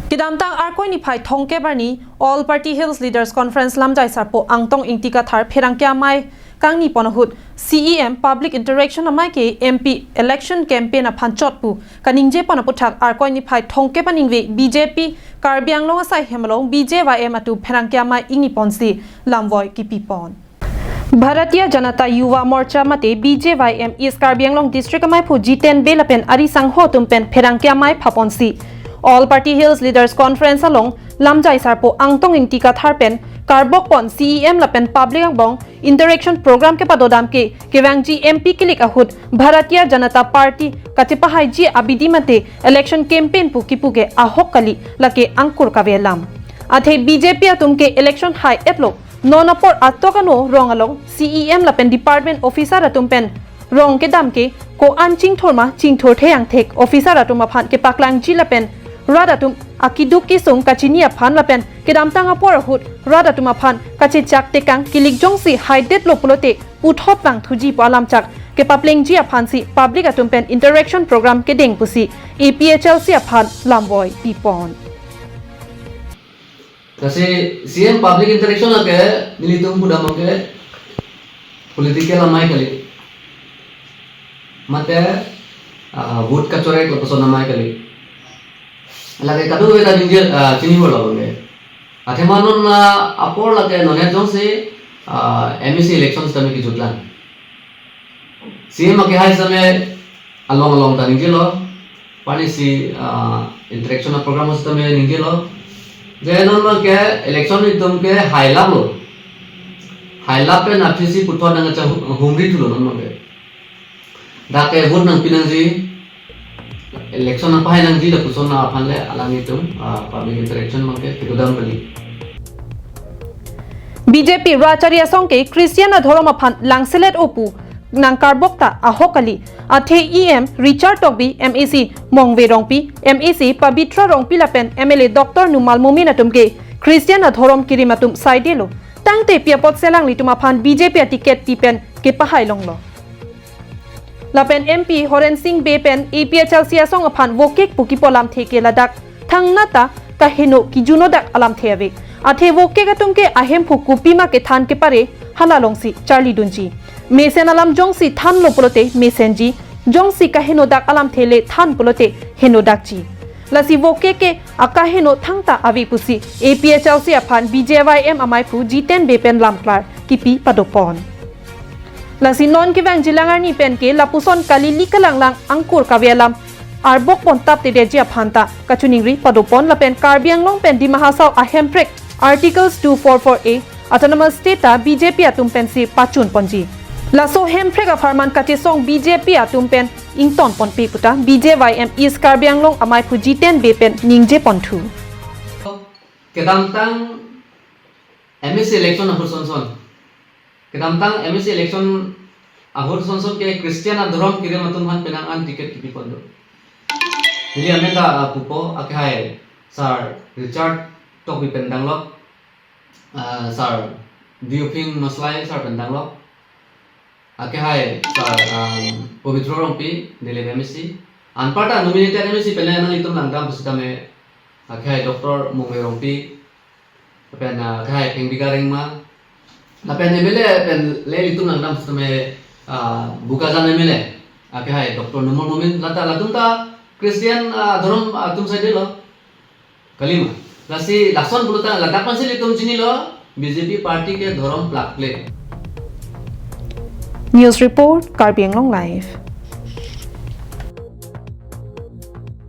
Kidamtang arkoi ni phai thongke barni All Party Hills Leaders Conference Lamjai sarpo Angtong Ingti Kathar pherangkya mai kangni ponahut CEM Public Interaction amai ke MP Election Campaign a phanchot pu kaningje ponaputhak arkoi ni phai thongke paningwe BJP Karbi Anglong asai hemlong BJYM atu pherangkya mai ingni ponsi lamvoi kipi pon Bharatiya Janata Yuva Morcha mate BJYM East Karbi Anglong District amai phu G10 belapen ari sangho tumpen pherangkya mai phaponsi All Party Hills Leaders Conference along Lamjai sarpo Angtong Ingti Kathar pen Karbok pon CEM lapen Public Angbong Interaction Program ke padodam ke kewangji MP kilik ahut Bharatiya Janata Party katipahai ji abidi mate election campaign pu kipuke ahok kali lake angkur kavelam athe BJP atumke election high etlo nonapor atokano rong along CEM lapen department officer atumpen rong ke dam ke ko anching thorma chingthor theyang thek officer atuma phan ke paklang ji lapen Radatum akiduk kisung kachini aphan lapen kedamtang apor hut radatum aphan kachi chak tekang kilik jongsi haidet lopulote uthot bang thuji palam chak ke papleng ji aphan si public atumpen interaction program ke deng pusi APHLC aphan lamvoi pipon kasi CM public interaction lake nilitung budam ke political amai kali mate vote ka chorai ko person amai kali lagi kadu kita ninjil sini bola bangke. Athemanon apor lagi nonet jong se MEC elections kami kijutlan. CM ke hai समय along ta ninjil lo, pani si interaction program us kami ninjil lo. Jenon ma ke election itu ke highlight lo. Highlight pe nafi si puthon nang cha humri tu lo non ma ke. Dake vote nang pinang ji. Election apa yang nanti dah puson aphan le alang itu public interaction mangke tidam kali BJP Racharya songke Christian adhorom aphan langselet opu nang karbokta ahokali athe EM Richard Tokbi MEC Mongwe rongpi MEC Pabitra rongpi lapen MLA Dr Numal Mumin atumke Christian adhorom kirimatum saidelo tangte piapot selang litum aphan BJP tiket tipen ke pahai longlo Lapen MP Horen Singh Bepen APHLC asong aphan wokek pukipolam theke ladak thangnata kaheno kijunodak alam theve athe wokek atumke ahem phukupi ma ke than ke pare halalongsi Charlie Dunji mesen alam jongsi than lopolote mesenji jongsi kaheno dak alam thele than polote heno dakji lasi wokek ke akaheno thangta avi pusi APHLC aphan BJYM amai phu G10 Bepen lamklar kipi padopon Lasi non kivang jilangar ni pen ke lapuson kali likalang lang angkur kavelam arbok pon tap te deji aphanta kachuningri padopon lapen Karbi Anglong pen di mahasaw ahemprek articles 244A autonomous state ta BJP atum pen si pachun ponji laso hemprek afarman katesong BJP atum pen ington pon pe puta BJYM East Karbi Anglong amai phu G10 Bepen ningje pontu kedamtang MEC election ahur son kedamtang MEC election ahur son ke Christian adhorom kire matun han penangan tiket kipi pondo jadi amenda pupo akhai sir Richard Tokbi pendanglok sir Dioping Maslai sir pendanglok akhai sir Pabitra rongpi dele MEC anpata nominated MEC penangan litum langdam pusitame akhai Dr Mongwe rongpi pen akhai pengbigaring ma Lapen MLA pen le itu nang dam sistem buka jana MLA ape hai Dr Numal Mumin lata latung ta Christian adhorom atum saja lo kalima lasi lakson bulutan ladapan sih litum sini lo BJP party ke dhorom plak play News Report Karbi Anglong Live